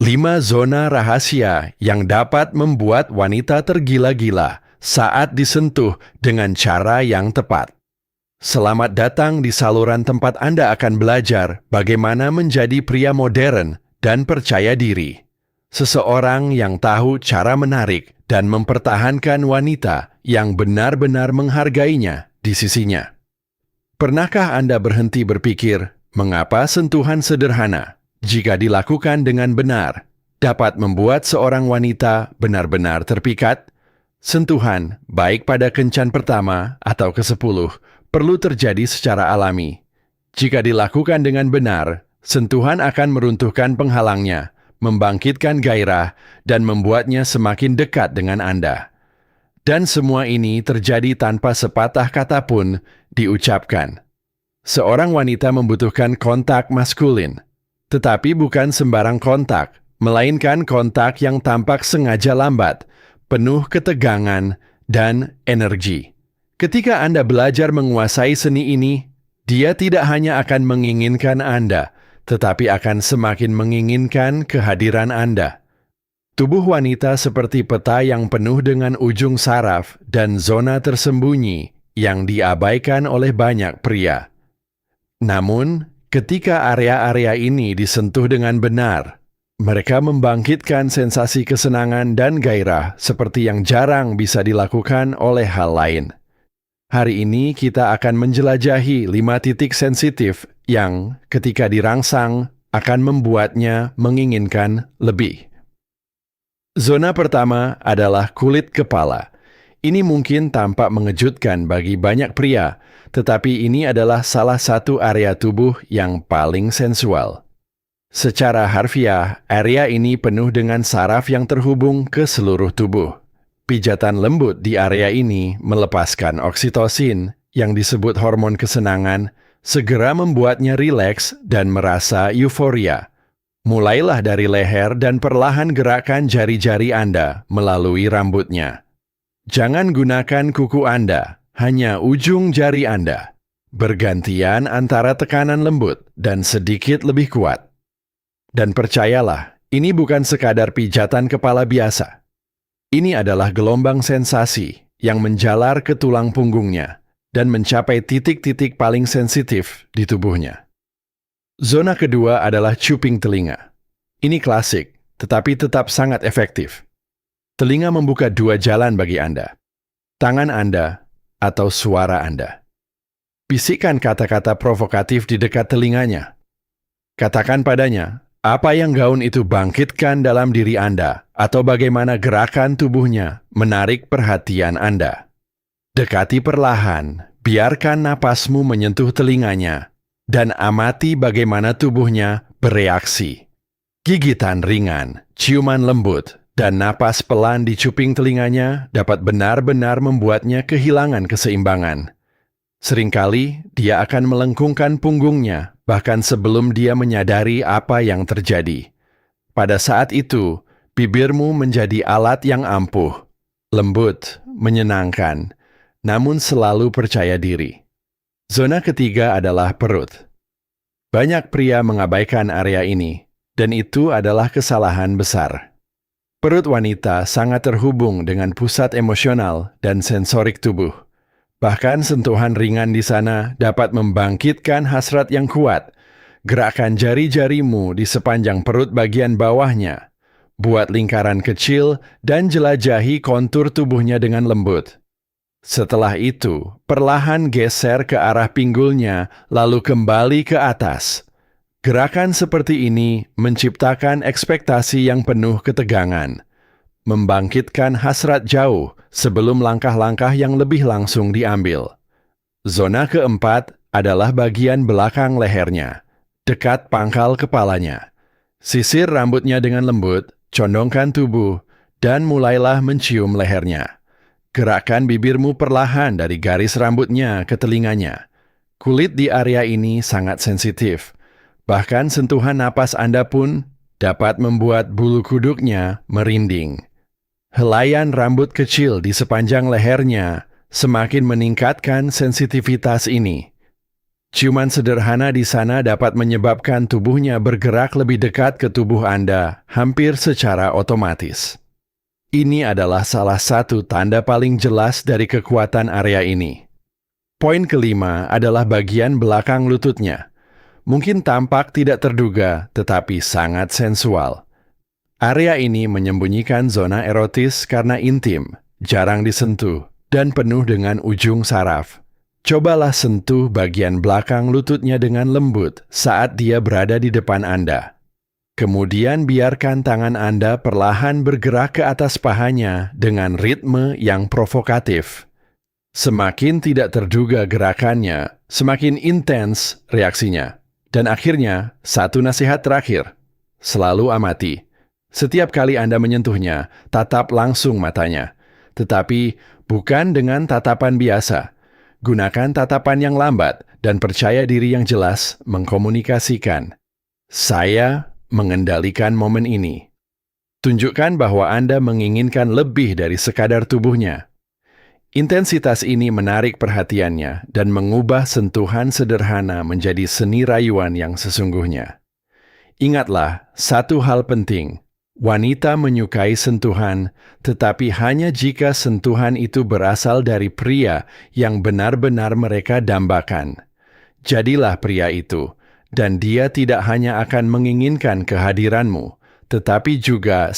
5 zona rahasia yang dapat membuat wanita tergila-gila saat disentuh dengan cara yang tepat. Selamat datang di saluran tempat Anda akan belajar bagaimana menjadi pria modern dan percaya diri. Seseorang yang tahu cara menarik dan mempertahankan wanita yang benar-benar menghargainya di sisinya. Pernahkah Anda berhenti berpikir, mengapa sentuhan sederhana, jika dilakukan dengan benar, dapat membuat seorang wanita benar-benar terpikat? Sentuhan, baik pada kencan pertama atau ke-10, perlu terjadi secara alami. Jika dilakukan dengan benar, sentuhan akan meruntuhkan penghalangnya, membangkitkan gairah, dan membuatnya semakin dekat dengan Anda. Dan semua ini terjadi tanpa sepatah kata pun diucapkan. Seorang wanita membutuhkan kontak maskulin, tetapi bukan sembarang kontak, melainkan kontak yang tampak sengaja lambat, penuh ketegangan dan energi. Ketika Anda belajar menguasai seni ini, dia tidak hanya akan menginginkan Anda, tetapi akan semakin menginginkan kehadiran Anda. Tubuh wanita seperti peta yang penuh dengan ujung saraf dan zona tersembunyi yang diabaikan oleh banyak pria. Namun, ketika area-area ini disentuh dengan benar, mereka membangkitkan sensasi kesenangan dan gairah seperti yang jarang bisa dilakukan oleh hal lain. Hari ini kita akan menjelajahi 5 titik sensitif yang, ketika dirangsang, akan membuatnya menginginkan lebih. Zona pertama adalah kulit kepala. Ini mungkin tampak mengejutkan bagi banyak pria, tetapi ini adalah salah satu area tubuh yang paling sensual. Secara harfiah, area ini penuh dengan saraf yang terhubung ke seluruh tubuh. Pijatan lembut di area ini melepaskan oksitosin, yang disebut hormon kesenangan, segera membuatnya rileks dan merasa euforia. Mulailah dari leher dan perlahan gerakan jari-jari Anda melalui rambutnya. Jangan gunakan kuku Anda, hanya ujung jari Anda. Bergantian antara tekanan lembut dan sedikit lebih kuat. Dan percayalah, ini bukan sekadar pijatan kepala biasa. Ini adalah gelombang sensasi yang menjalar ke tulang punggungnya dan mencapai titik-titik paling sensitif di tubuhnya. Zona kedua adalah cuping telinga. Ini klasik, tetapi tetap sangat efektif. Telinga membuka 2 jalan bagi Anda. Tangan Anda atau suara Anda. Bisikkan kata-kata provokatif di dekat telinganya. Katakan padanya, apa yang gaun itu bangkitkan dalam diri Anda, atau bagaimana gerakan tubuhnya menarik perhatian Anda. Dekati perlahan, biarkan napasmu menyentuh telinganya, dan amati bagaimana tubuhnya bereaksi. Gigitan ringan, ciuman lembut, dan napas pelan di cuping telinganya dapat benar-benar membuatnya kehilangan keseimbangan. Seringkali dia akan melengkungkan punggungnya, bahkan sebelum dia menyadari apa yang terjadi. Pada saat itu, bibirmu menjadi alat yang ampuh, lembut, menyenangkan, namun selalu percaya diri. Zona ketiga adalah perut. Banyak pria mengabaikan area ini, dan itu adalah kesalahan besar. Perut wanita sangat terhubung dengan pusat emosional dan sensorik tubuh. Bahkan sentuhan ringan di sana dapat membangkitkan hasrat yang kuat. Gerakan jari-jarimu di sepanjang perut bagian bawahnya. Buat lingkaran kecil dan jelajahi kontur tubuhnya dengan lembut. Setelah itu, perlahan geser ke arah pinggulnya, lalu kembali ke atas. Gerakan seperti ini menciptakan ekspektasi yang penuh ketegangan, membangkitkan hasrat jauh sebelum langkah-langkah yang lebih langsung diambil. Zona keempat adalah bagian belakang lehernya, dekat pangkal kepalanya. Sisir rambutnya dengan lembut, condongkan tubuh, dan mulailah mencium lehernya. Gerakan bibirmu perlahan dari garis rambutnya ke telinganya. Kulit di area ini sangat sensitif. Bahkan sentuhan napas Anda pun dapat membuat bulu kuduknya merinding. Helaian rambut kecil di sepanjang lehernya semakin meningkatkan sensitivitas ini. Ciuman sederhana di sana dapat menyebabkan tubuhnya bergerak lebih dekat ke tubuh Anda, hampir secara otomatis. Ini adalah salah satu tanda paling jelas dari kekuatan area ini. Poin kelima adalah bagian belakang lututnya. Mungkin tampak tidak terduga, tetapi sangat sensual. Area ini menyembunyikan zona erotis karena intim, jarang disentuh, dan penuh dengan ujung saraf. Cobalah sentuh bagian belakang lututnya dengan lembut saat dia berada di depan Anda. Kemudian biarkan tangan Anda perlahan bergerak ke atas pahanya dengan ritme yang provokatif. Semakin tidak terduga gerakannya, semakin intens reaksinya. Dan akhirnya, satu nasihat terakhir. Selalu amati. Setiap kali Anda menyentuhnya, tatap langsung matanya. Tetapi bukan dengan tatapan biasa. Gunakan tatapan yang lambat dan percaya diri yang jelas mengkomunikasikan. Saya mengendalikan momen ini. Tunjukkan bahwa Anda menginginkan lebih dari sekadar tubuhnya. Intensitas ini menarik perhatiannya dan mengubah sentuhan sederhana menjadi seni rayuan yang sesungguhnya. Ingatlah, satu hal penting. Wanita menyukai sentuhan, tetapi hanya jika sentuhan itu berasal dari pria yang benar-benar mereka dambakan. Jadilah pria itu, dan dia tidak hanya akan menginginkan kehadiranmu, tetapi juga